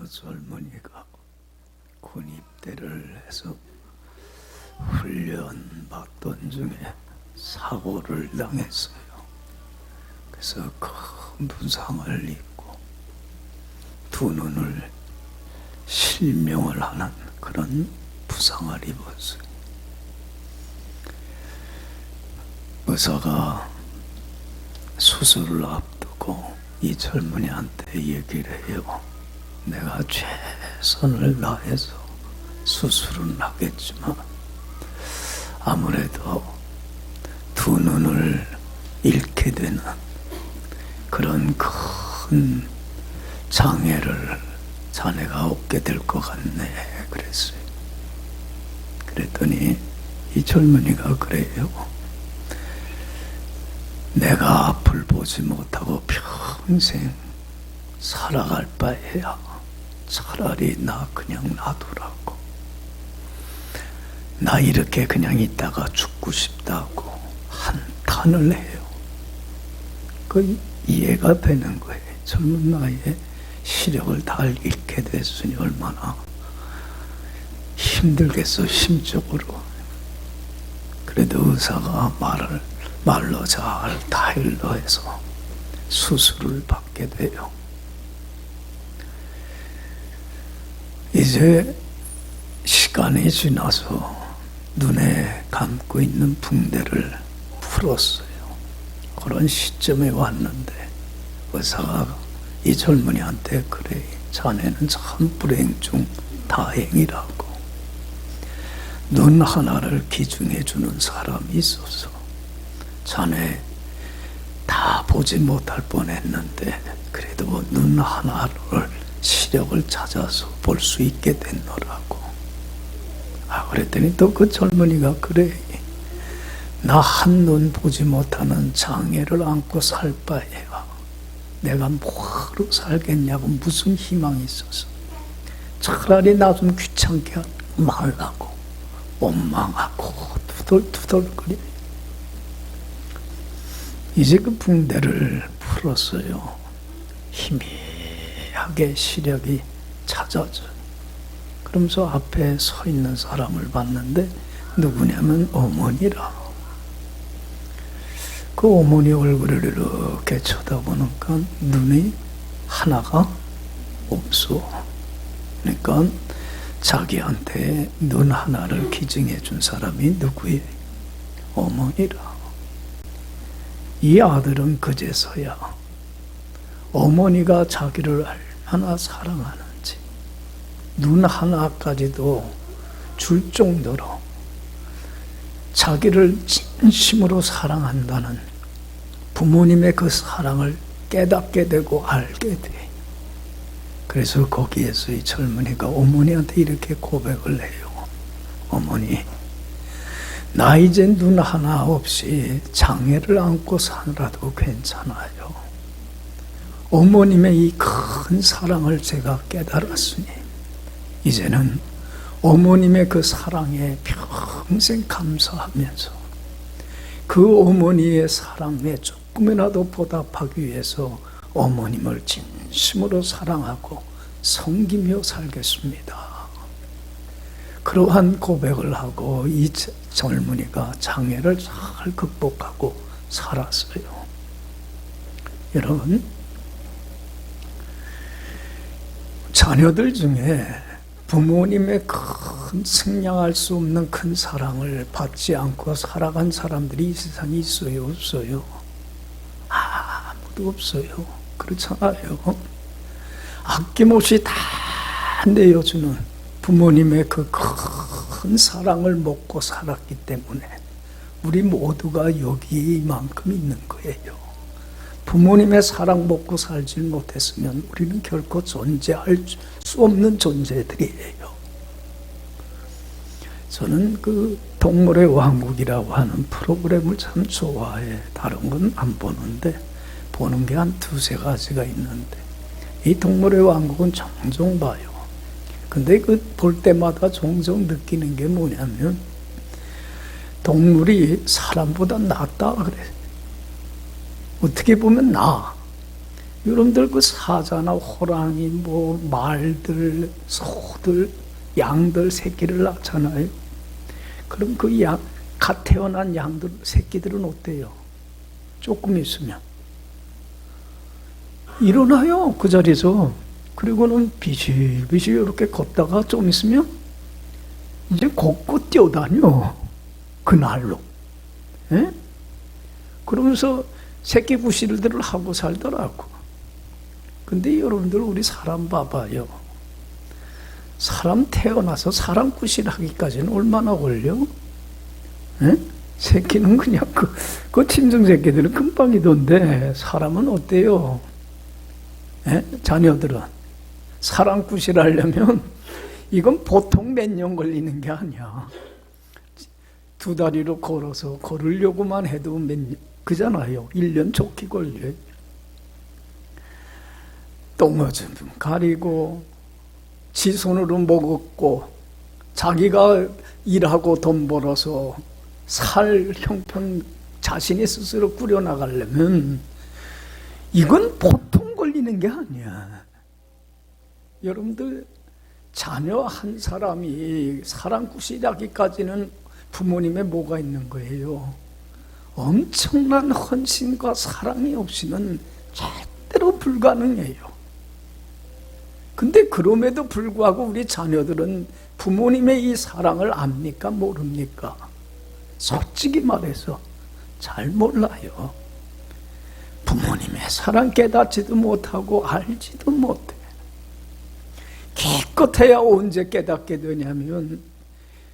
그 젊은이가 군입대를 해서 훈련 받던 중에 사고를 당했어요. 그래서 큰 부상을 입고 두 눈을 실명을 하는 그런 부상을 입었어요. 의사가 수술을 앞두고 이 젊은이한테 얘기를 해요. 내가 최선을 다해서 수술은 하겠지만 아무래도 두 눈을 잃게 되는 그런 큰 장애를 자네가 얻게 될 것 같네 그랬어요. 그랬더니 이 젊은이가 그래요. 내가 앞을 보지 못하고 평생 살아갈 바에야 차라리 나 그냥 놔두라고. 나 이렇게 그냥 있다가 죽고 싶다고 한탄을 해요. 그 이해가 되는 거예요. 젊은 나이에 시력을 다 잃게 됐으니 얼마나 힘들겠어, 심적으로. 그래도 의사가 말로 잘 타일러 해서 수술을 받게 돼요. 이제 시간이 지나서 눈에 감고 있는 붕대를 풀었어요. 그런 시점에 왔는데 의사가 이 젊은이한테 그래, 자네는 참 불행 중 다행이라고. 눈 하나를 기증해 주는 사람이 있어서 자네 다 보지 못할 뻔했는데 그래도 눈 하나를 시력을 찾아서 볼 수 있게 됐노라고. 그랬더니 또 그 젊은이가 그래, 나 한눈 보지 못하는 장애를 안고 살 바에야 내가 뭐하러 살겠냐고 무슨 희망이 있어서 차라리 나 좀 귀찮게 하지 말라고 원망하고 투덜투덜거려. 이제 그 붕대를 풀었어요. 희미하게 시력이 찾아져요. 그러면서 앞에 서 있는 사람을 봤는데 누구냐면 어머니라. 그 어머니 얼굴을 이렇게 쳐다보니까 눈이 하나가 없어. 그러니까 자기한테 눈 하나를 기증해 준 사람이 누구예요? 어머니라. 이 아들은 그제서야 어머니가 자기를 얼마나 사랑하는지 눈 하나까지도 줄 정도로 자기를 진심으로 사랑한다는 부모님의 그 사랑을 깨닫게 되고 알게 돼. 그래서 거기에서 이 젊은이가 어머니한테 이렇게 고백을 해요. 어머니, 나 이제 눈 하나 없이 장애를 안고 살아도 괜찮아요. 어머님의 이 큰 사랑을 제가 깨달았으니 이제는 어머님의 그 사랑에 평생 감사하면서 그 어머니의 사랑에 조금이라도 보답하기 위해서 어머님을 진심으로 사랑하고 섬기며 살겠습니다. 그러한 고백을 하고 이 젊은이가 장애를 잘 극복하고 살았어요. 여러분, 자녀들 중에 부모님의 큰 생량할 수 없는 큰 사랑을 받지 않고 살아간 사람들이 이 세상에 있어요, 없어요? 아무도 없어요. 그렇잖아요. 아낌없이 다 내어주는 부모님의 그 큰 사랑을 먹고 살았기 때문에 우리 모두가 여기만큼 있는 거예요. 부모님의 사랑 먹고 살지 못했으면 우리는 결코 존재할 수 없는 존재들이에요. 저는 그 동물의 왕국이라고 하는 프로그램을 참 좋아해. 다른 건 안 보는데 보는 게 한 두세 가지가 있는데 이 동물의 왕국은 종종 봐요. 근데 그 볼 때마다 종종 느끼는 게 뭐냐면 동물이 사람보다 낫다 그래. 어떻게 보면 나아. 여러분들 그 사자나 호랑이, 뭐 말들, 소들, 양들 새끼를 낳잖아요. 그럼 그 갓 태어난 양들 새끼들은 어때요? 조금 있으면 일어나요, 그 자리에서. 그리고는 비실비실 이렇게 걷다가 좀 있으면 이제 걷고 뛰어다녀, 그날로. 예? 그러면서 새끼 구실들을 하고 살더라고. 근데 여러분들, 우리 사람 봐봐요. 사람 태어나서 사람 구실하기까지는 얼마나 걸려? 예? 새끼는 그냥 그 친정 새끼들은 금방이던데, 사람은 어때요? 예? 자녀들은 사람 구실하려면 이건 보통 몇 년 걸리는 게 아니야. 두 다리로 걸어서 걸으려고만 해도 몇 년, 그잖아요. 1년 좋게 걸려요. 똥오줌 가리고 지 손으로 먹었고 자기가 일하고 돈 벌어서 살 형편 자신이 스스로 꾸려나가려면 이건 보통 걸리는 게 아니야. 여러분들, 자녀 한 사람이 사람 구실하기까지는 부모님의 뭐가 있는 거예요? 엄청난 헌신과 사랑이 없이는 절대로 불가능해요. 근데 그럼에도 불구하고 우리 자녀들은 부모님의 이 사랑을 압니까? 모릅니까? 솔직히 말해서 잘 몰라요. 부모님의 사랑 깨닫지도 못하고 알지도 못해. 기껏해야 언제 깨닫게 되냐면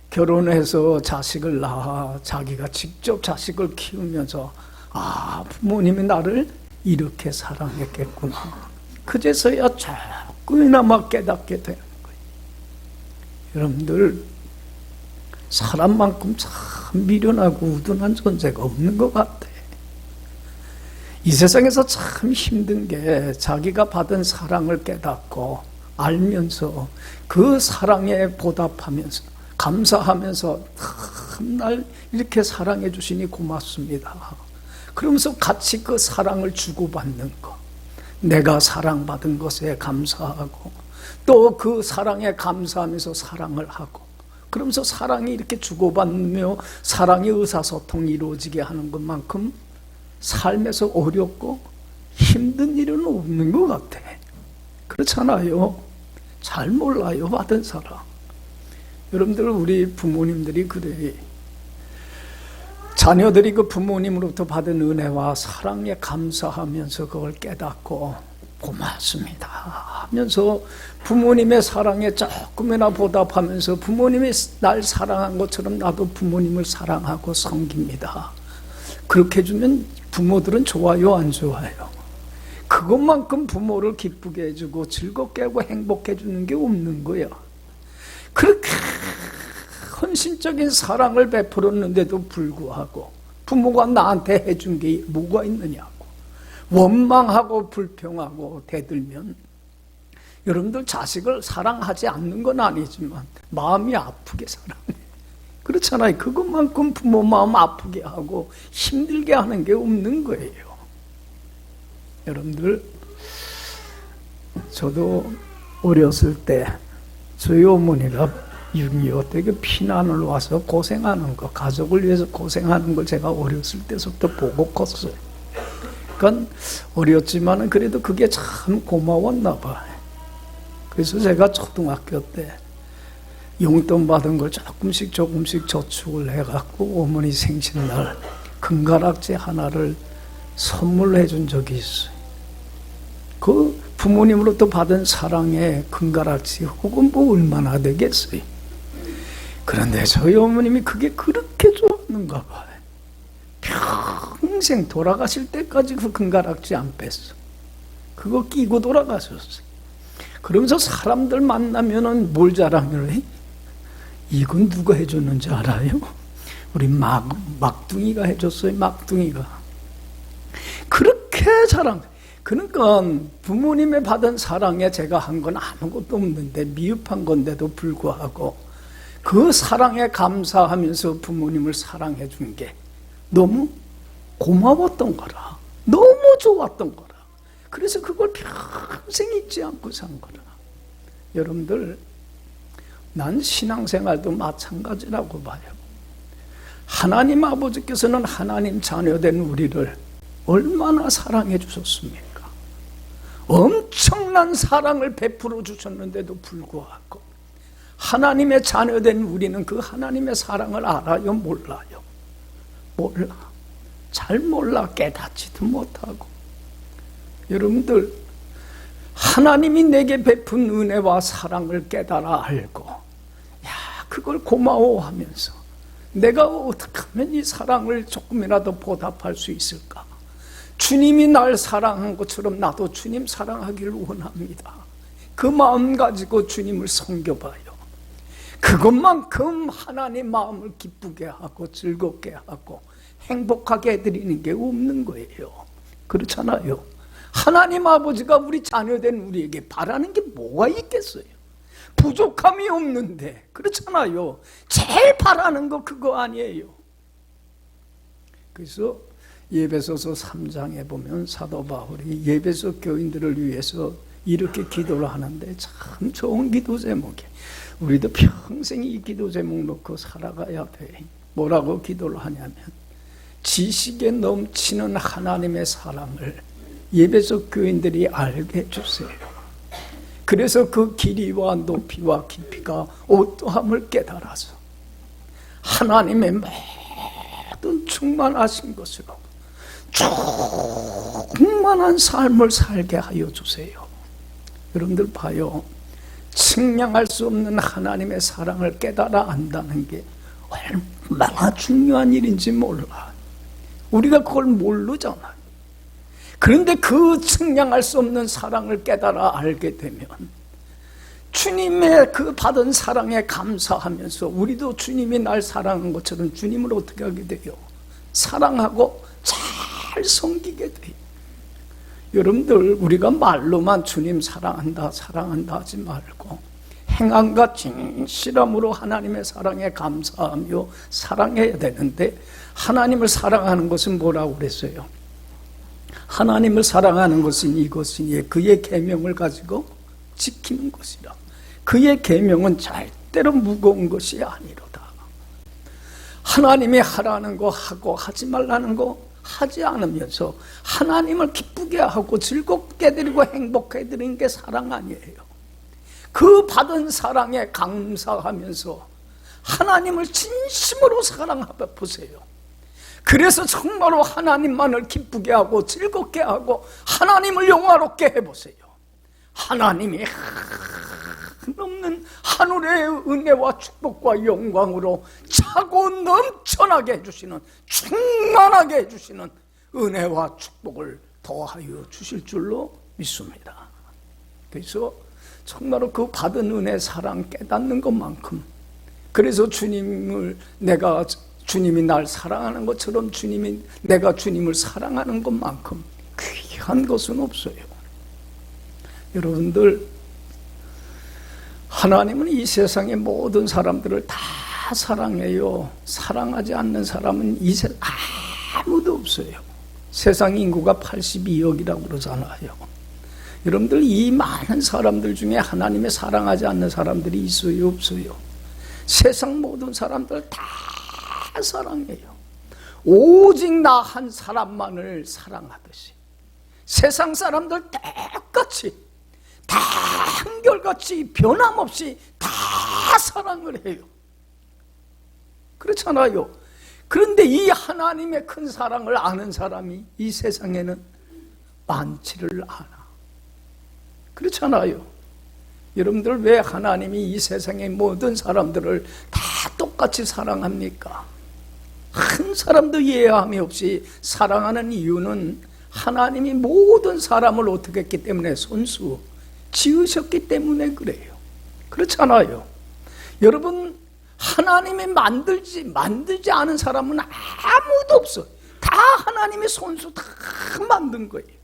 결혼해서 자식을 낳아 자기가 직접 자식을 키우면서, 아, 부모님이 나를 이렇게 사랑했겠구나, 그제서야 조금이나마 깨닫게 되는 거예요. 여러분들, 사람만큼 참 미련하고 우둔한 존재가 없는 것 같아. 이 세상에서 참 힘든 게 자기가 받은 사랑을 깨닫고 알면서 그 사랑에 보답하면서 감사하면서 날 이렇게 사랑해 주시니 고맙습니다, 그러면서 같이 그 사랑을 주고받는 것, 내가 사랑받은 것에 감사하고 또 그 사랑에 감사하면서 사랑을 하고, 그러면서 사랑이 이렇게 주고받으며 사랑의 의사소통이 이루어지게 하는 것만큼 삶에서 어렵고 힘든 일은 없는 것 같아. 그렇잖아요. 잘 몰라요, 받은 사랑. 여러분들, 우리 부모님들이 그래. 자녀들이 그 부모님으로부터 받은 은혜와 사랑에 감사하면서 그걸 깨닫고 고맙습니다 하면서 부모님의 사랑에 조금이나 보답하면서 부모님이 날 사랑한 것처럼 나도 부모님을 사랑하고 섬깁니다, 그렇게 해주면 부모들은 좋아요, 안 좋아요? 그것만큼 부모를 기쁘게 해주고 즐겁게 하고 행복해 주는 게 없는 거야. 그렇게 헌신적인 사랑을 베풀었는데도 불구하고 부모가 나한테 해준 게 뭐가 있느냐고 원망하고 불평하고 대들면, 여러분들, 자식을 사랑하지 않는 건 아니지만 마음이 아프게 사랑해. 그렇잖아요. 그것만큼 부모 마음 아프게 하고 힘들게 하는 게 없는 거예요. 여러분들, 저도 어렸을 때 저희 어머니가 6.25 때 그 피난을 와서 고생하는 거, 가족을 위해서 고생하는 걸 제가 어렸을 때부터 보고 컸어요. 그러니까 어렸지만은 그래도 그게 참 고마웠나 봐요. 그래서 제가 초등학교 때 용돈 받은 걸 조금씩 저축을 해갖고 어머니 생신날 금가락지 하나를 선물해 준 적이 있어요. 그 부모님으로부터 받은 사랑에 금가락지 혹은 뭐 얼마나 되겠어요. 그런데 저희 어머님이 그게 그렇게 좋았는가 봐요. 평생 돌아가실 때까지 그 금가락지 안 뺐어. 그거 끼고 돌아가셨어요. 그러면서 사람들 만나면은 뭘 자랑을 해? 이건 누가 해줬는지 알아요? 우리 막둥이가 해줬어요. 막둥이가. 그렇게 자랑. 그러니까 부모님의 받은 사랑에 제가 한 건 아무것도 없는데, 미흡한 건데도 불구하고 그 사랑에 감사하면서 부모님을 사랑해 준 게 너무 고마웠던 거라, 너무 좋았던 거라. 그래서 그걸 평생 잊지 않고 산 거라. 여러분들, 난 신앙생활도 마찬가지라고 봐요. 하나님 아버지께서는 하나님 자녀된 우리를 얼마나 사랑해 주셨습니까? 엄청난 사랑을 베풀어 주셨는데도 불구하고 하나님의 자녀된 우리는 그 하나님의 사랑을 알아요? 몰라요? 몰라. 잘 몰라. 깨닫지도 못하고. 여러분들, 하나님이 내게 베푼 은혜와 사랑을 깨달아 알고, 그걸 고마워하면서 내가 어떻게 하면 이 사랑을 조금이라도 보답할 수 있을까? 주님이 날 사랑한 것처럼 나도 주님 사랑하기를 원합니다. 그 마음 가지고 주님을 섬겨봐요. 그것만큼 하나님 마음을 기쁘게 하고 즐겁게 하고 행복하게 해드리는 게 없는 거예요. 그렇잖아요. 하나님 아버지가 우리 자녀된 우리에게 바라는 게 뭐가 있겠어요? 부족함이 없는데. 그렇잖아요. 제일 바라는 거 그거 아니에요. 그래서 예배소서 3장에 보면 사도 바울이 예배소 교인들을 위해서 이렇게 기도를 하는데 참 좋은 기도 제목이에요. 우리도 평생 이 기도 제목 놓고 살아가야 돼. 뭐라고 기도를 하냐면, 지식에 넘치는 하나님의 사랑을 예배소 교인들이 알게 해주세요. 그래서 그 길이와 높이와 깊이가 어떠함을 깨달아서 하나님의 모든 충만하신 것으로 충만한 삶을 살게 하여 주세요. 여러분들 봐요. 측량할 수 없는 하나님의 사랑을 깨달아 안다는 게 얼마나 중요한 일인지 몰라. 우리가 그걸 모르잖아요. 그런데 그 측량할 수 없는 사랑을 깨달아 알게 되면 주님의 그 받은 사랑에 감사하면서 우리도 주님이 날 사랑한 것처럼 주님을 어떻게 하게 돼요? 사랑하고 잘 섬기게 돼요. 여러분들, 우리가 말로만 주님 사랑한다 사랑한다 하지 말고 행함과 진실함으로 하나님의 사랑에 감사하며 사랑해야 되는데, 하나님을 사랑하는 것은 뭐라고 그랬어요? 하나님을 사랑하는 것은 이것이니 그의 계명을 가지고 지키는 것이라. 그의 계명은 절대로 무거운 것이 아니로다. 하나님이 하라는 거 하고 하지 말라는 거 하지 않으면서 하나님을 기쁘게 하고 즐겁게 해드리고 행복해 해드리는 게 사랑 아니에요. 그 받은 사랑에 감사하면서 하나님을 진심으로 사랑해 보세요. 그래서 정말로 하나님만을 기쁘게 하고 즐겁게 하고 하나님을 영화롭게 해보세요. 하나님이 한없는 하늘의 은혜와 축복과 영광으로 차고 넘쳐나게 해주시는, 충만하게 해주시는 은혜와 축복을 더하여 주실 줄로 믿습니다. 그래서 정말로 그 받은 은혜 사랑 깨닫는 것만큼, 그래서 주님이 날 사랑하는 것처럼 내가 주님을 사랑하는 것만큼 귀한 것은 없어요. 여러분들, 하나님은 이 세상의 모든 사람들을 다 사랑해요. 사랑하지 않는 사람은 이 세상에 아무도 없어요. 세상 인구가 82억이라고 그러잖아요. 여러분들, 이 많은 사람들 중에 하나님의 사랑하지 않는 사람들이 있어요, 없어요? 세상 모든 사람들 다 사랑해요. 오직 나 한 사람만을 사랑하듯이 세상 사람들 똑같이 다 한결같이 변함없이 다 사랑을 해요. 그렇잖아요. 그런데 이 하나님의 큰 사랑을 아는 사람이 이 세상에는 많지를 않아. 그렇잖아요. 여러분들, 왜 하나님이 이 세상의 모든 사람들을 다 똑같이 사랑합니까? 한 사람도 예외함이 없이 사랑하는 이유는 하나님이 모든 사람을 어떻게 했기 때문에 손수 지으셨기 때문에 그래요. 그렇잖아요. 여러분, 하나님이 만들지 않은 사람은 아무도 없어요. 다 하나님의 손수 다 만든 거예요.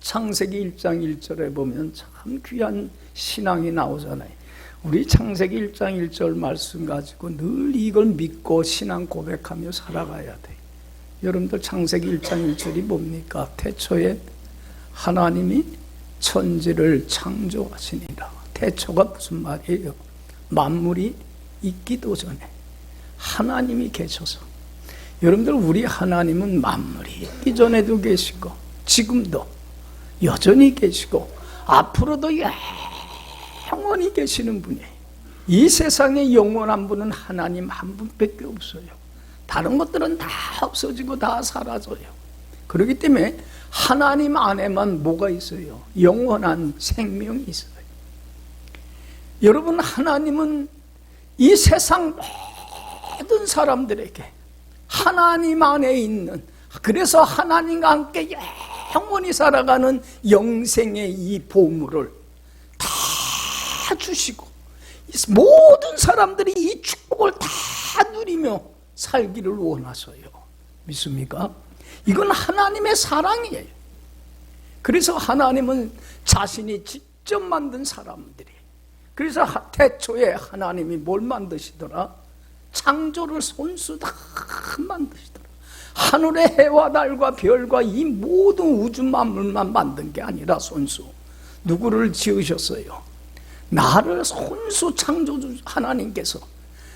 창세기 1장 1절에 보면 참 귀한 신앙이 나오잖아요. 우리 창세기 1장 1절 말씀 가지고 늘 이걸 믿고 신앙 고백하며 살아가야 돼. 여러분들, 창세기 1장 1절이 뭡니까? 태초에 하나님이 천지를 창조하시니라. 태초가 무슨 말이에요? 만물이 있기도 전에 하나님이 계셔서. 여러분들, 우리 하나님은 만물이 있기 전에도 계시고 지금도 여전히 계시고 앞으로도 영원히 계시는 분이에요. 이 세상에 영원한 분은 하나님 한 분밖에 없어요. 다른 것들은 다 없어지고 다 사라져요. 그렇기 때문에 하나님 안에만 뭐가 있어요? 영원한 생명이 있어요. 여러분, 하나님은 이 세상 모든 사람들에게 하나님 안에 있는, 그래서 하나님과 함께 영원히 살아가는 영생의 이 보물을 다 주시고 모든 사람들이 이 축복을 다 누리며 살기를 원하셔요. 믿습니까? 이건 하나님의 사랑이에요. 그래서 하나님은 자신이 직접 만든 사람들이, 그래서 태초에 하나님이 뭘 만드시더라? 창조를 손수 다 만드시더라. 하늘의 해와 달과 별과 이 모든 우주 만물만 만든 게 아니라 손수 누구를 지으셨어요? 나를 손수 창조주 하나님께서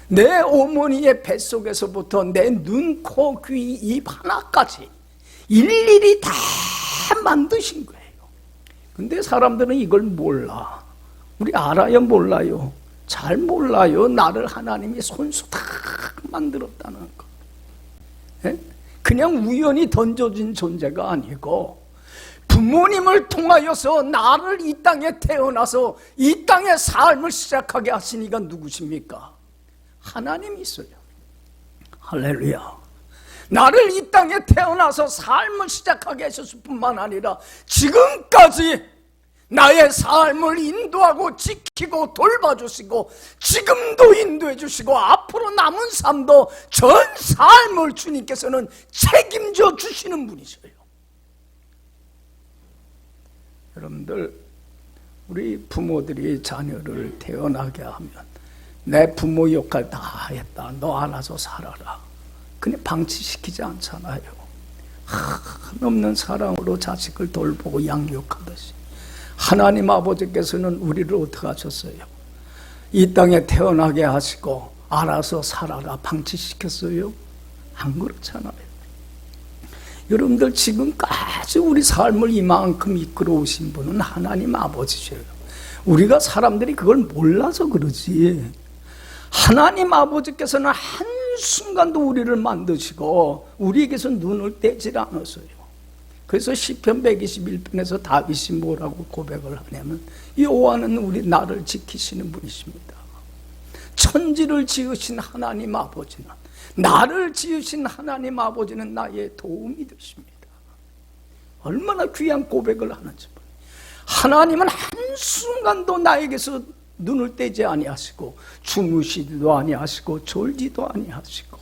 내 어머니의 뱃속에서부터 내 눈, 코, 귀, 입 하나까지 일일이 다 만드신 거예요. 근데 사람들은 이걸 몰라. 우리 알아요, 몰라요? 잘 몰라요. 나를 하나님이 손수 다 만들었다는 거. 예? 그냥 우연히 던져진 존재가 아니고 부모님을 통하여서 나를 이 땅에 태어나서 이 땅의 삶을 시작하게 하신 이가 누구십니까? 하나님이 있어요. 할렐루야. 나를 이 땅에 태어나서 삶을 시작하게 하셨을 뿐만 아니라 지금까지 나의 삶을 인도하고 지키고 돌봐주시고 지금도 인도해 주시고 앞으로 남은 삶도 전 삶을 주님께서는 책임져 주시는 분이셔요. 여러분들, 우리 부모들이 자녀를 태어나게 하면 내 부모 역할 다 했다, 너 알아서 살아라, 그냥 방치시키지 않잖아요. 한없는 사랑으로 자식을 돌보고 양육하듯이 하나님 아버지께서는 우리를 어떻게 하셨어요? 이 땅에 태어나게 하시고 알아서 살아라 방치시켰어요? 안 그렇잖아요. 여러분들, 지금까지 우리 삶을 이만큼 이끌어 오신 분은 하나님 아버지셔요. 우리가 사람들이 그걸 몰라서 그러지. 하나님 아버지께서는 한순간도 우리를 만드시고 우리에게서 눈을 떼질 않았어요. 그래서 시편 121편에서 다윗이 뭐라고 고백을 하냐면, 여호와는 우리 나를 지키시는 분이십니다. 천지를 지으신 하나님 아버지는, 나를 지으신 하나님 아버지는 나의 도움이 되십니다. 얼마나 귀한 고백을 하는지. 하나님은 한순간도 나에게서 눈을 떼지 아니하시고 주무시지도 아니하시고 졸지도 아니하시고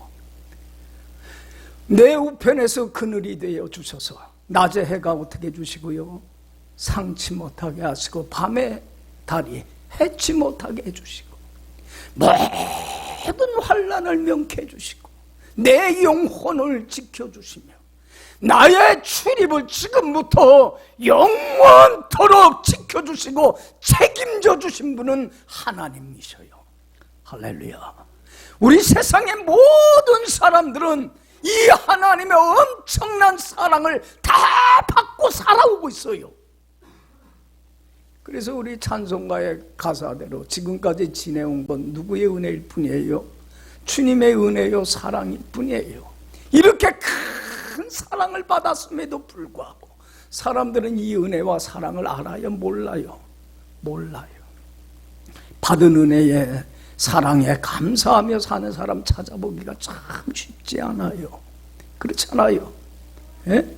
내 우편에서 그늘이 되어 주셔서 낮에 해가 어떻게 해주시고요, 상치 못하게 하시고 밤에 달이 해치 못하게 해주시고 모든 환난을 명쾌해 주시고 내 영혼을 지켜주시며 나의 출입을 지금부터 영원토록 지켜주시고 책임져 주신 분은 하나님이셔요. 할렐루야. 우리 세상의 모든 사람들은 이 하나님의 엄청난 사랑을 다 받고 살아오고 있어요. 그래서 우리 찬송가의 가사대로 지금까지 지내온 건 누구의 은혜일 뿐이에요? 주님의 은혜요, 사랑일 뿐이에요. 이렇게 큰 사랑을 받았음에도 불구하고 사람들은 이 은혜와 사랑을 알아요, 몰라요? 몰라요. 받은 은혜에, 사랑에 감사하며 사는 사람 찾아보기가 참 쉽지 않아요. 그렇잖아요. 예?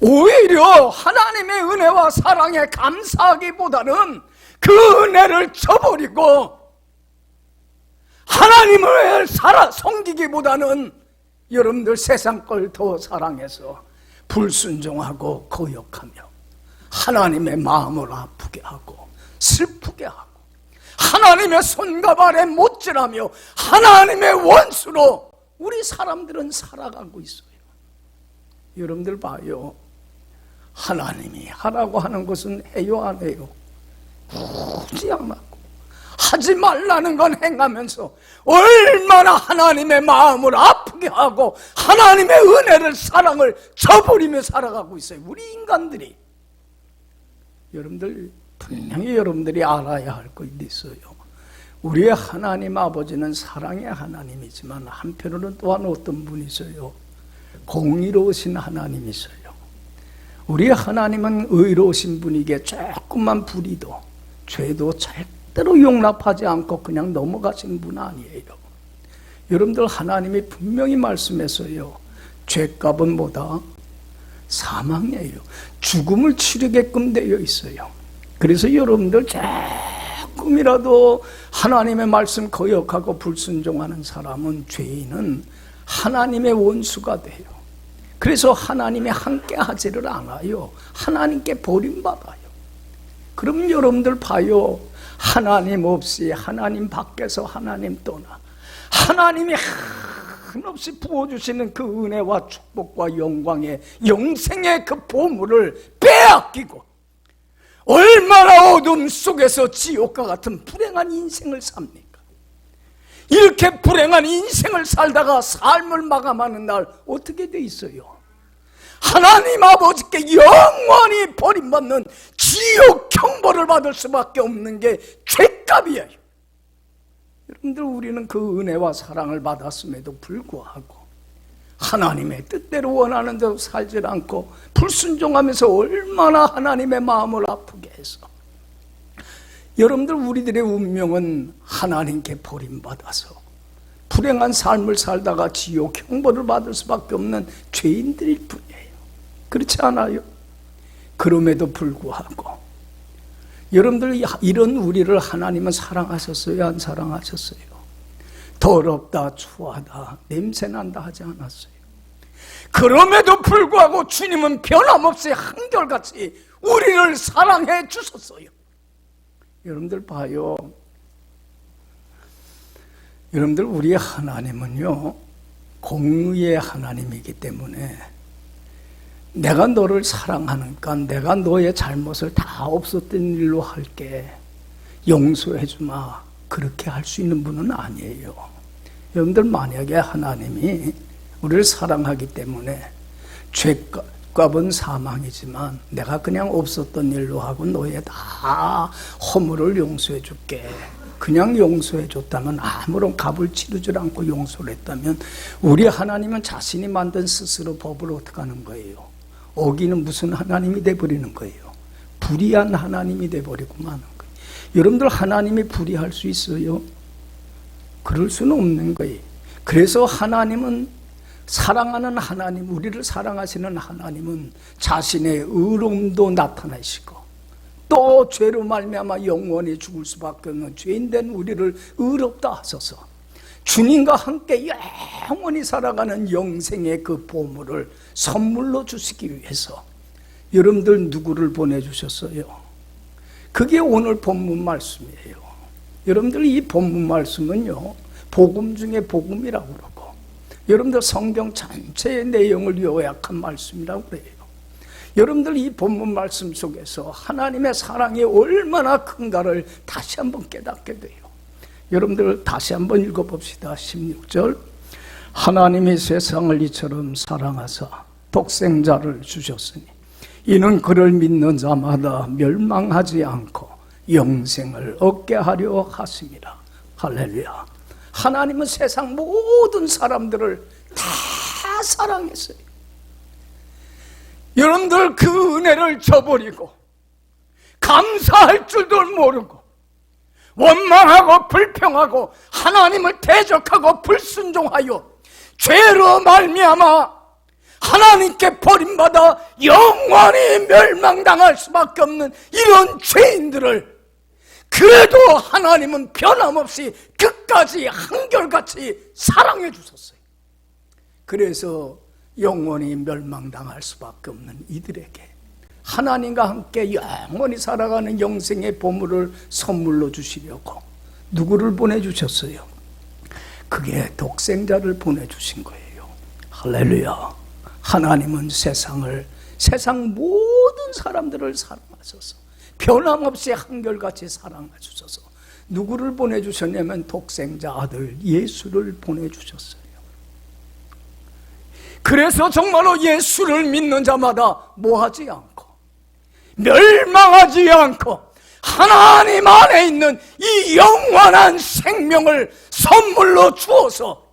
오히려 하나님의 은혜와 사랑에 감사하기보다는 그 은혜를 저버리고 하나님을 섬기기보다는 여러분들 세상 걸 더 사랑해서 불순종하고 거역하며 하나님의 마음을 아프게 하고 슬프게 하고 하나님의 손과 발에 못질하며 하나님의 원수로 우리 사람들은 살아가고 있어요. 여러분들 봐요. 하나님이 하라고 하는 것은 해요, 안 해요? 굳이 안 하고 하지 말라는 건 행하면서 얼마나 하나님의 마음을 아프게 하고 하나님의 은혜를, 사랑을 저버리며 살아가고 있어요, 우리 인간들이. 여러분들, 분명히 여러분들이 알아야 할 것이 있어요. 우리의 하나님 아버지는 사랑의 하나님이지만 한편으로는 또한 어떤 분이세요? 공의로우신 하나님이세요. 우리의 하나님은 의로우신 분이기에 조금만 불의도, 죄도 절대로 용납하지 않고 그냥 넘어가신 분 아니에요. 여러분들, 하나님이 분명히 말씀했어요. 죄값은 뭐다? 사망이에요. 죽음을 치르게끔 되어 있어요. 그래서 여러분들 조금이라도 하나님의 말씀 거역하고 불순종하는 사람은, 죄인은 하나님의 원수가 돼요. 그래서 하나님이 함께 하지를 않아요. 하나님께 버림받아요. 그럼 여러분들 봐요. 하나님 없이, 하나님 밖에서 하나님 떠나 하나님이 한없이 부어주시는 그 은혜와 축복과 영광의 영생의 그 보물을 빼앗기고 얼마나 어둠 속에서 지옥과 같은 불행한 인생을 삽니까? 이렇게 불행한 인생을 살다가 삶을 마감하는 날 어떻게 돼 있어요? 하나님 아버지께 영원히 버림받는 지옥 형벌을 받을 수밖에 없는 게 죄값이에요. 여러분들, 우리는 그 은혜와 사랑을 받았음에도 불구하고 하나님의 뜻대로 원하는 대로 살지 않고 불순종하면서 얼마나 하나님의 마음을 아프게 해서, 여러분들, 우리들의 운명은 하나님께 버림받아서 불행한 삶을 살다가 지옥 형벌을 받을 수밖에 없는 죄인들일 뿐이에요. 그렇지 않아요? 그럼에도 불구하고 여러분들, 이런 우리를 하나님은 사랑하셨어요, 안 사랑하셨어요? 더럽다, 추하다, 냄새난다 하지 않았어요. 그럼에도 불구하고 주님은 변함없이 한결같이 우리를 사랑해 주셨어요. 여러분들 봐요. 여러분들, 우리의 하나님은요, 공의의 하나님이기 때문에 내가 너를 사랑하니까 내가 너의 잘못을 다 없었던 일로 할게, 용서해 주마, 그렇게 할 수 있는 분은 아니에요. 여러분들, 만약에 하나님이 우리를 사랑하기 때문에 죄값은 사망이지만 내가 그냥 없었던 일로 하고 너의 다 허물을 용서해 줄게, 그냥 용서해 줬다면, 아무런 값을 치르지 않고 용서를 했다면, 우리 하나님은 자신이 만든 스스로 법을 어떻게 하는 거예요? 어기는 무슨 하나님이 돼버리는 거예요? 불의한 하나님이 돼버리고 마는 거예요. 여러분들, 하나님이 불의할 수 있어요? 그럴 수는 없는 거예요. 그래서 하나님은, 사랑하는 하나님, 우리를 사랑하시는 하나님은 자신의 의로움도 나타내시고 또 죄로 말미암아 영원히 죽을 수밖에 없는 죄인된 우리를 의롭다 하소서, 주님과 함께 영원히 살아가는 영생의 그 보물을 선물로 주시기 위해서 여러분들 누구를 보내주셨어요? 그게 오늘 본문 말씀이에요. 여러분들, 이 본문 말씀은요, 복음 중에 복음이라고 그러고, 여러분들 성경 전체의 내용을 요약한 말씀이라고 그래요. 여러분들, 이 본문 말씀 속에서 하나님의 사랑이 얼마나 큰가를 다시 한번 깨닫게 돼요. 여러분들, 다시 한번 읽어봅시다. 16절. 하나님이 세상을 이처럼 사랑하사 독생자를 주셨으니 이는 그를 믿는 자마다 멸망하지 않고 영생을 얻게 하려 하심이라. 할렐루야. 하나님은 세상 모든 사람들을 다 사랑했어요. 여러분들, 그 은혜를 저버리고 감사할 줄도 모르고 원망하고 불평하고 하나님을 대적하고 불순종하여 죄로 말미암아 하나님께 버림받아 영원히 멸망당할 수밖에 없는 이런 죄인들을, 그래도 하나님은 변함없이 끝까지 한결같이 사랑해 주셨어요. 그래서 영원히 멸망당할 수밖에 없는 이들에게 하나님과 함께 영원히 살아가는 영생의 보물을 선물로 주시려고 누구를 보내주셨어요? 그게 독생자를 보내주신 거예요. 할렐루야. 하나님은 세상을 세상 모든 사람들을 사랑하셔서 변함없이 한결같이 사랑하셔서 누구를 보내주셨냐면 독생자 아들 예수를 보내주셨어요. 그래서 정말로 예수를 믿는 자마다 뭐하지 않고 멸망하지 않고 하나님 안에 있는 이 영원한 생명을 선물로 주어서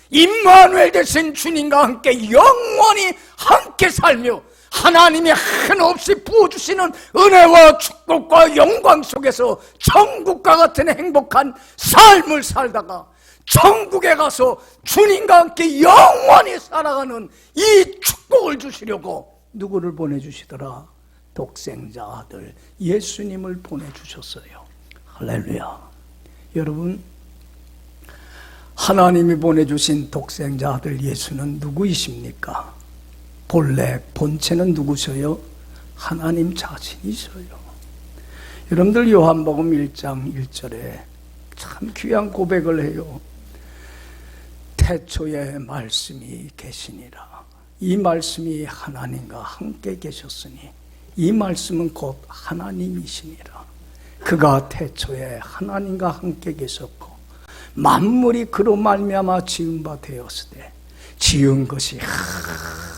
임마누엘 되신 주님과 함께 영원히 함께 살며 하나님이 한없이 부어주시는 은혜와 축복과 영광 속에서 천국과 같은 행복한 삶을 살다가 천국에 가서 주님과 함께 영원히 살아가는 이 축복을 주시려고 누구를 보내주시더라? 독생자 아들 예수님을 보내주셨어요. 할렐루야. 여러분, 하나님이 보내주신 독생자 아들 예수는 누구이십니까? 본래 본체는 누구셔요? 하나님 자신이셔요. 여러분들 요한복음 1장 1절에 참 귀한 고백을 해요. 태초에 말씀이 계시니라. 이 말씀이 하나님과 함께 계셨으니 이 말씀은 곧 하나님이시니라. 그가 태초에 하나님과 함께 계셨고 만물이 그로 말미암아 지은 바 되었으되 지은 것이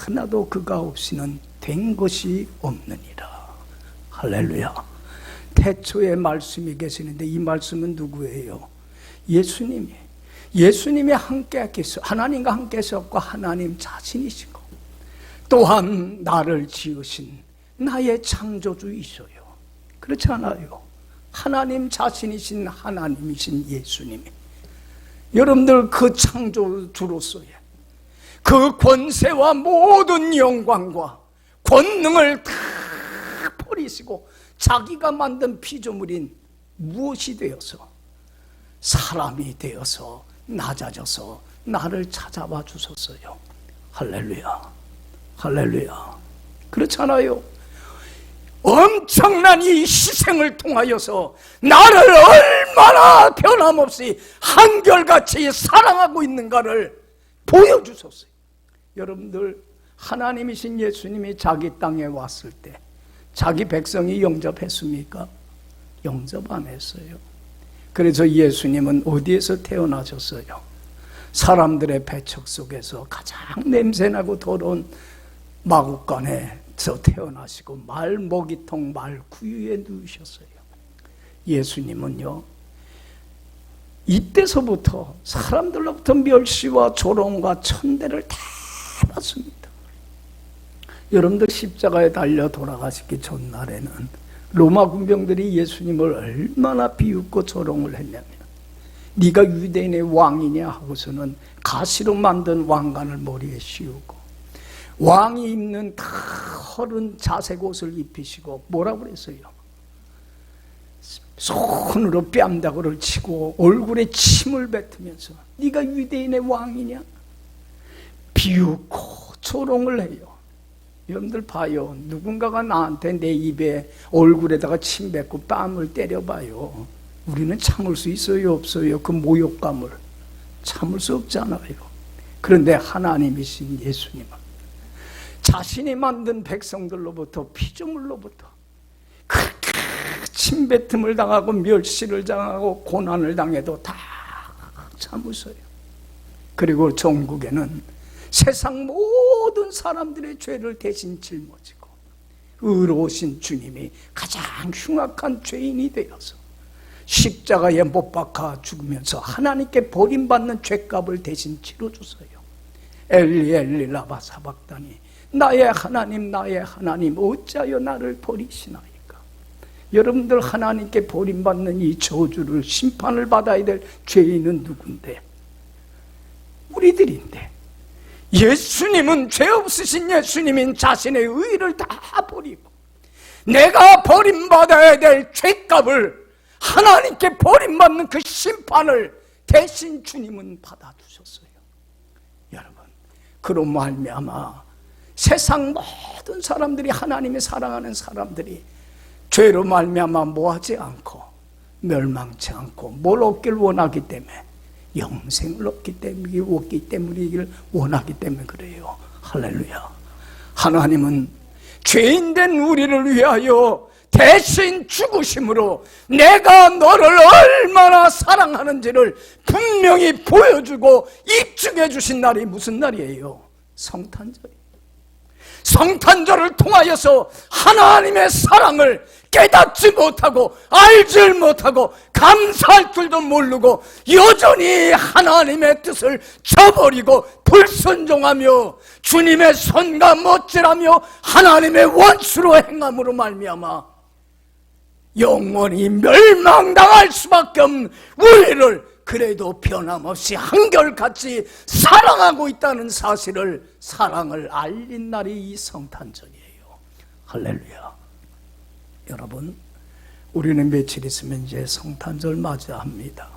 하나도 그가 없이는 된 것이 없느니라. 할렐루야. 태초에 말씀이 계시는데 이 말씀은 누구예요? 예수님이 함께 계셔, 하나님과 함께 계셨고 하나님 자신이시고 또한 나를 지으신 나의 창조주이셔요. 그렇지 않아요? 하나님 자신이신 하나님이신 예수님이 여러분들 그 창조주로서의 그 권세와 모든 영광과 권능을 다 버리시고 자기가 만든 피조물인 무엇이 되어서 사람이 되어서 낮아져서 나를 찾아와 주셨어요. 할렐루야. 할렐루야. 그렇잖아요. 엄청난 이 희생을 통하여서 나를 얼마나 변함없이 한결같이 사랑하고 있는가를 보여주셨어요. 여러분들, 하나님이신 예수님이 자기 땅에 왔을 때 자기 백성이 영접했습니까? 영접 안 했어요. 그래서 예수님은 어디에서 태어나셨어요? 사람들의 배척 속에서 가장 냄새나고 더러운 마구간에서 태어나시고 말 먹이통 말 구유에 누우셨어요. 예수님은요, 이때서부터 사람들로부터 멸시와 조롱과 천대를 다 받습니다. 여러분들 십자가에 달려 돌아가시기 전날에는 로마 군병들이 예수님을 얼마나 비웃고 조롱을 했냐면 네가 유대인의 왕이냐 하고서는 가시로 만든 왕관을 머리에 씌우고 왕이 입는 다 허른 자색 옷을 입히시고 뭐라고 그랬어요? 손으로 뺨다구를 치고 얼굴에 침을 뱉으면서 네가 유대인의 왕이냐? 비웃고 조롱을 해요. 여러분들 봐요. 누군가가 나한테 내 입에 얼굴에다가 침 뱉고 뺨을 때려봐요. 우리는 참을 수 있어요? 없어요? 그 모욕감을 참을 수 없잖아요. 그런데 하나님이신 예수님은 자신이 만든 백성들로부터 피조물로부터 그렇게 침뱉음을 당하고 멸시를 당하고 고난을 당해도 다 참으셔요. 그리고 전국에는 세상 모든 사람들의 죄를 대신 짊어지고 의로우신 주님이 가장 흉악한 죄인이 되어서 십자가에 못 박아 죽으면서 하나님께 버림받는 죄값을 대신 치러주세요. 엘리 엘리 라마 사박다니 나의 하나님 어찌하여 나를 버리시나이까. 여러분들, 하나님께 버림받는 이 저주를 심판을 받아야 될 죄인은 누군데? 우리들인데 예수님은, 죄 없으신 예수님인 자신의 의를 다 버리고 내가 버림받아야 될 죄값을, 하나님께 버림받는 그 심판을 대신 주님은 받아주셨어요. 여러분, 그로 말미암아 세상 모든 사람들이, 하나님이 사랑하는 사람들이 죄로 말미암아 뭐하지 않고 멸망치 않고 뭘 얻길 원하기 때문에, 영생을 얻기 때문이길 원하기 때문에 그래요. 할렐루야. 하나님은 죄인된 우리를 위하여 대신 죽으심으로 내가 너를 얼마나 사랑하는지를 분명히 보여주고 입증해 주신 날이 무슨 날이에요? 성탄절이에요. 성탄절을 통하여서 하나님의 사랑을 깨닫지 못하고 알지 못하고 감사할 줄도 모르고 여전히 하나님의 뜻을 저버리고 불순종하며 주님의 손과 못질하며 하나님의 원수로 행함으로 말미암아 영원히 멸망당할 수밖에 없는 우리를 그래도 변함없이 한결같이 사랑하고 있다는 사실을, 사랑을 알린 날이 이 성탄절이에요. 할렐루야. 여러분, 우리는 며칠 있으면 이제 성탄절 맞이합니다.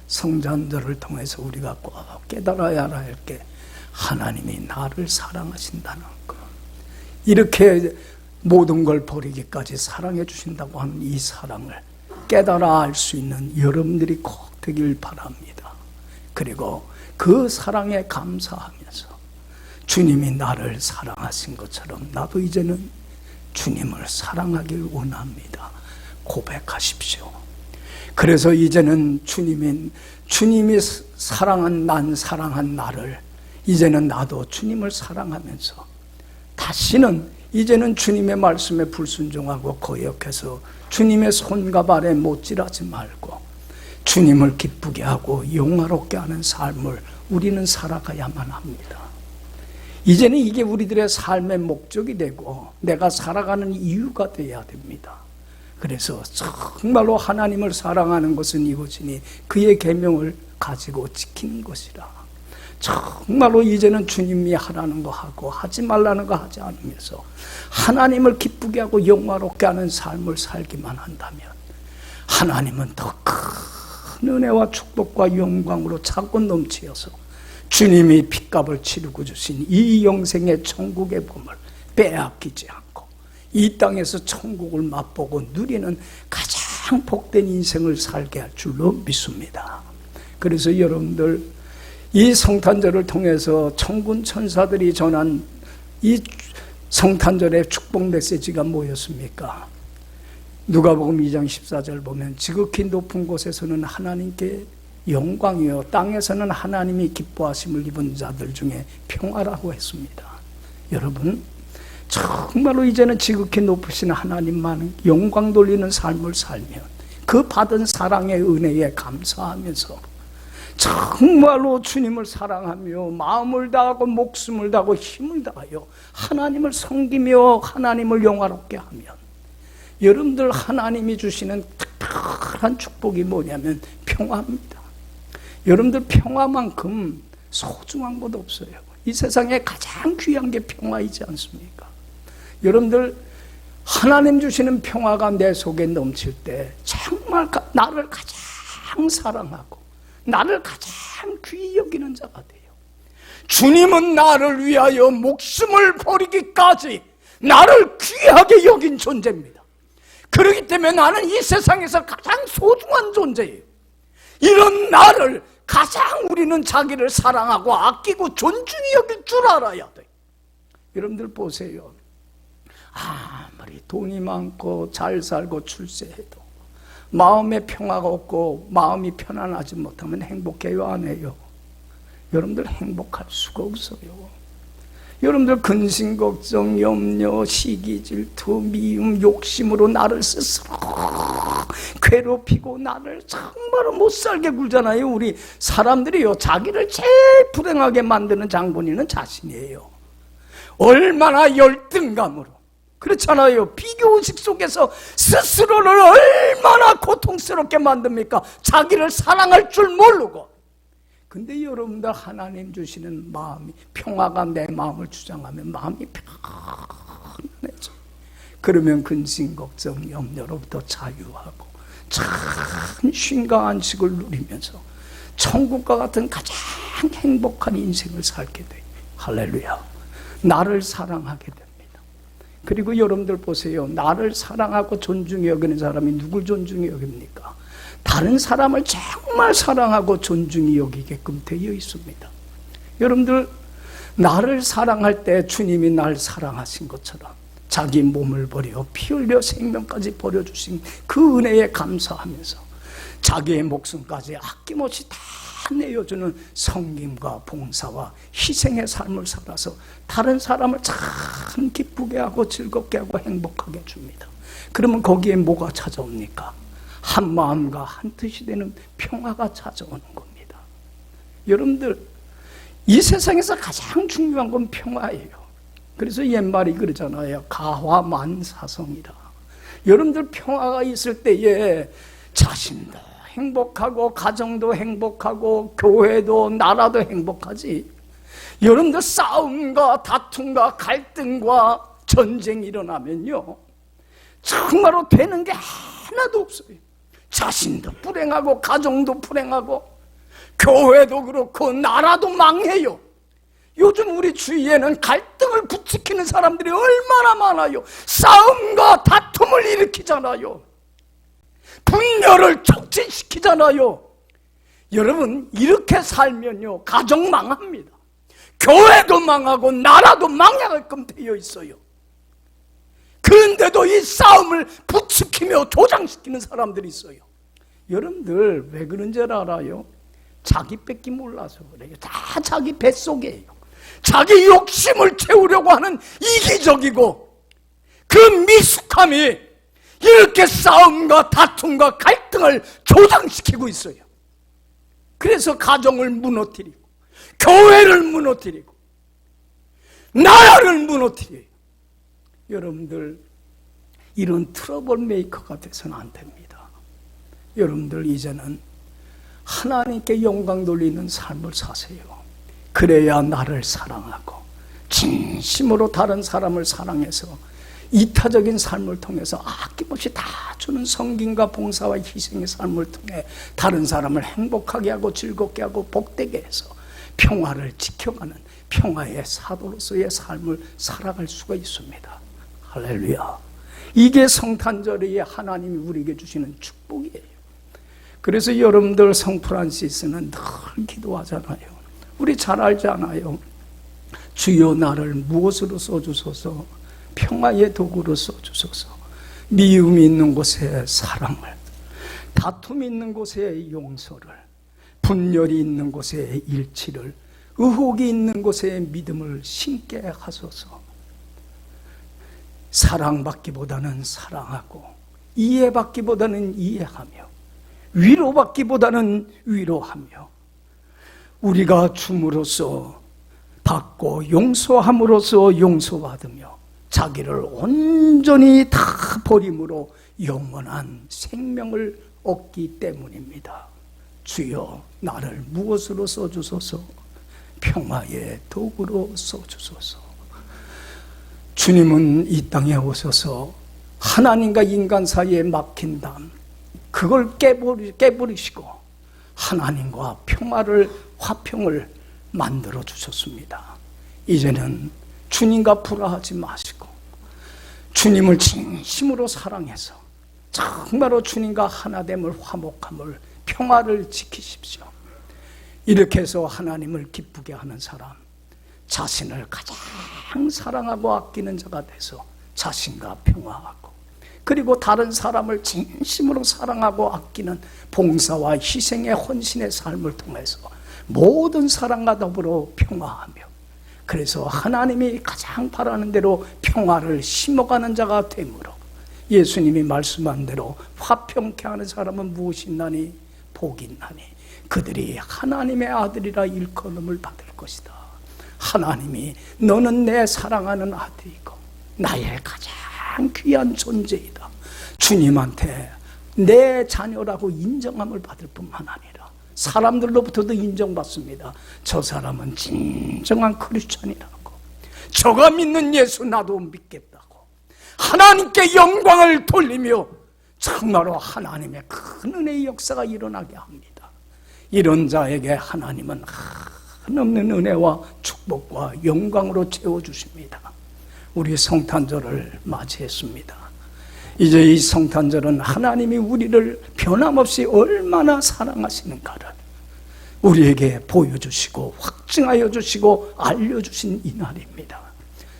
성탄절을 통해서 우리가 꼭 깨달아야 할 게 하나님이 나를 사랑하신다는 것, 이렇게 모든 걸 버리기까지 사랑해 주신다고 하는 이 사랑을 깨달아 알 수 있는 여러분들이 꼭 되길 바랍니다. 그리고 그 사랑에 감사하면서 주님이 나를 사랑하신 것처럼 나도 이제는 주님을 사랑하길 원합니다. 고백하십시오. 그래서 이제는 주님이 사랑한 난 사랑한 나를 이제는 나도 주님을 사랑하면서 다시는 이제는 주님의 말씀에 불순종하고 거역해서 주님의 손과 발에 못질하지 말고 주님을 기쁘게 하고 영화롭게 하는 삶을 우리는 살아가야만 합니다. 이제는 이게 우리들의 삶의 목적이 되고 내가 살아가는 이유가 되어야 됩니다. 그래서 정말로 하나님을 사랑하는 것은 이것이니 그의 계명을 가지고 지키는 것이라. 정말로 이제는 주님이 하라는 거 하고 하지 말라는 거 하지 않으면서 하나님을 기쁘게 하고 영화롭게 하는 삶을 살기만 한다면 하나님은 더 큰 은혜와 축복과 영광으로 차고 넘치어서 주님이 핏값을 치르고 주신 이 영생의 천국의 복을 빼앗기지 않고 이 땅에서 천국을 맛보고 누리는 가장 복된 인생을 살게 할 줄로 믿습니다. 그래서 여러분들 이 성탄절을 통해서 천군 천사들이 전한 이 성탄절의 축복 메시지가 뭐였습니까? 누가복음 2장 14절 보면 지극히 높은 곳에서는 하나님께 영광이요 땅에서는 하나님이 기뻐하심을 입은 자들 중에 평화라고 했습니다. 여러분, 정말로 이제는 지극히 높으신 하나님만 영광 돌리는 삶을 살면 그 받은 사랑의 은혜에 감사하면서 정말로 주님을 사랑하며 마음을 다하고 목숨을 다하고 힘을 다하여 하나님을 섬기며 하나님을 영화롭게 하면 여러분들 하나님이 주시는 특별한 축복이 뭐냐면 평화입니다. 여러분들 평화만큼 소중한 것 없어요. 이 세상에 가장 귀한 게 평화이지 않습니까? 여러분들 하나님 주시는 평화가 내 속에 넘칠 때 정말 나를 가장 사랑하고 나를 가장 귀히 여기는 자가 돼요. 주님은 나를 위하여 목숨을 버리기까지 나를 귀하게 여긴 존재입니다. 그렇기 때문에 나는 이 세상에서 가장 소중한 존재예요. 이런 나를 가장 우리는 자기를 사랑하고 아끼고 존중히 여길 줄 알아야 돼요. 여러분들 보세요. 아무리 돈이 많고 잘 살고 출세해도 마음에 평화가 없고 마음이 편안하지 못하면 행복해요, 안 해요? 여러분들 행복할 수가 없어요. 여러분들 근심, 걱정, 염려, 시기, 질투, 미움, 욕심으로 나를 스스로 괴롭히고 나를 정말로 못살게 굴잖아요. 우리 사람들이요, 자기를 제일 불행하게 만드는 장본인은 자신이에요. 얼마나 열등감으로, 그렇잖아요. 비교의식 속에서 스스로를 얼마나 고통스럽게 만듭니까? 자기를 사랑할 줄 모르고. 근데 여러분들 하나님 주시는 마음이 평화가 내 마음을 주장하면 마음이 편해져. 그러면 근심, 걱정, 염려로부터 자유하고 참 쉼과 안식을 누리면서 천국과 같은 가장 행복한 인생을 살게 돼요. 할렐루야. 나를 사랑하게 됩니다. 그리고 여러분들 보세요. 나를 사랑하고 존중히 여기는 사람이 누굴 존중히 여깁니까? 다른 사람을 정말 사랑하고 존중히 여기게끔 되어 있습니다. 여러분들 나를 사랑할 때 주님이 날 사랑하신 것처럼 자기 몸을 버려 피 흘려 생명까지 버려주신 그 은혜에 감사하면서 자기의 목숨까지 아낌없이 다 내어주는 섬김과 봉사와 희생의 삶을 살아서 다른 사람을 참 기쁘게 하고 즐겁게 하고 행복하게 해줍니다. 그러면 거기에 뭐가 찾아옵니까? 한 마음과 한 뜻이 되는 평화가 찾아오는 겁니다. 여러분들, 이 세상에서 가장 중요한 건 평화예요. 그래서 옛말이 그러잖아요. 가화만사성이다. 여러분들 평화가 있을 때에 자신도 행복하고 가정도 행복하고 교회도 나라도 행복하지. 여러분들 싸움과 다툼과 갈등과 전쟁이 일어나면요, 정말로 되는 게 하나도 없어요. 자신도 불행하고 가정도 불행하고 교회도 그렇고 나라도 망해요. 요즘 우리 주위에는 갈등을 부추기는 사람들이 얼마나 많아요. 싸움과 다툼을 일으키잖아요. 분열을 촉진시키잖아요. 여러분, 이렇게 살면요, 가정 망합니다. 교회도 망하고 나라도 망해게끔 되어 있어요. 그런데도 이 싸움을 부추기며 조장시키는 사람들이 있어요. 여러분들 왜 그런 줄 알아요? 자기 뺏기 몰라서 그래요. 다 자기 뱃속이에요. 자기 욕심을 채우려고 하는 이기적이고 그 미숙함이 이렇게 싸움과 다툼과 갈등을 조장시키고 있어요. 그래서 가정을 무너뜨리고 교회를 무너뜨리고 나라를 무너뜨려요. 여러분들, 이런 트러블 메이커가 돼서는 안 됩니다. 여러분들, 이제는 하나님께 영광 돌리는 삶을 사세요. 그래야 나를 사랑하고 진심으로 다른 사람을 사랑해서 이타적인 삶을 통해서 아낌없이 다 주는 섬김과 봉사와 희생의 삶을 통해 다른 사람을 행복하게 하고 즐겁게 하고 복되게 해서 평화를 지켜가는 평화의 사도로서의 삶을 살아갈 수가 있습니다. 할렐루야. 이게 성탄절에 하나님이 우리에게 주시는 축복이에요. 그래서 여러분들, 성프란시스는 늘 기도하잖아요. 우리 잘 알잖아요. 주여 나를 무엇으로 써주소서, 평화의 도구로 써주소서. 미움이 있는 곳에 사랑을, 다툼이 있는 곳에 용서를, 분열이 있는 곳에 일치를, 의혹이 있는 곳에 믿음을 심게 하소서. 사랑받기보다는 사랑하고 이해받기보다는 이해하며 위로받기보다는 위로하며 우리가 줌으로써 받고 용서함으로써 용서받으며 자기를 온전히 다 버림으로 영원한 생명을 얻기 때문입니다. 주여 나를 무엇으로 써주소서, 평화의 도구로 써주소서. 주님은 이 땅에 오셔서 하나님과 인간 사이에 막힌 담, 그걸 깨버리시고 하나님과 평화를, 화평을 만들어 주셨습니다. 이제는 주님과 불화하지 마시고 주님을 진심으로 사랑해서 정말로 주님과 하나됨을, 화목함을, 평화를 지키십시오. 이렇게 해서 하나님을 기쁘게 하는 사람, 자신을 가장 사랑하고 아끼는 자가 돼서 자신과 평화하고, 그리고 다른 사람을 진심으로 사랑하고 아끼는 봉사와 희생의 헌신의 삶을 통해서 모든 사람과 더불어 평화하며, 그래서 하나님이 가장 바라는 대로 평화를 심어가는 자가 되므로 예수님이 말씀한 대로 화평케 하는 사람은 무엇이 있나니? 복이 있나니 그들이 하나님의 아들이라 일컬음을 받을 것이다. 하나님이 너는 내 사랑하는 아들이고 나의 가장 귀한 존재이다. 주님한테 내 자녀라고 인정함을 받을 뿐만 아니라 사람들로부터도 인정받습니다. 저 사람은 진정한 크리스찬이라고, 저가 믿는 예수 나도 믿겠다고 하나님께 영광을 돌리며 정말로 하나님의 큰 은혜의 역사가 일어나게 합니다. 이런 자에게 하나님은 한없는 은혜와 축복과 영광으로 채워주십니다. 우리 성탄절을 맞이했습니다. 이제 이 성탄절은 하나님이 우리를 변함없이 얼마나 사랑하시는가를 우리에게 보여주시고 확증하여 주시고 알려주신 이 날입니다.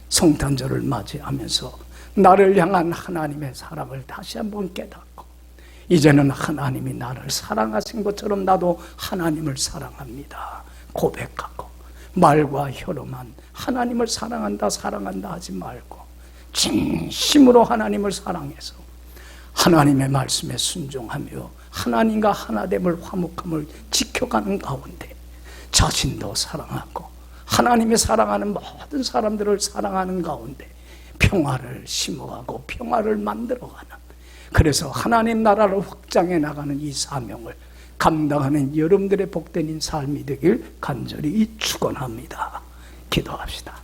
성탄절을 맞이하면서 나를 향한 하나님의 사랑을 다시 한번 깨닫고, 이제는 하나님이 나를 사랑하신 것처럼 나도 하나님을 사랑합니다 고백하고, 말과 혀로만 하나님을 사랑한다 사랑한다 하지 말고 진심으로 하나님을 사랑해서 하나님의 말씀에 순종하며 하나님과 하나됨을, 화목함을 지켜가는 가운데 자신도 사랑하고 하나님이 사랑하는 모든 사람들을 사랑하는 가운데 평화를 심어가고 평화를 만들어가는, 그래서 하나님 나라를 확장해 나가는 이 사명을 감당하는 여러분들의 복된 삶이 되길 간절히 축원합니다. 기도합시다.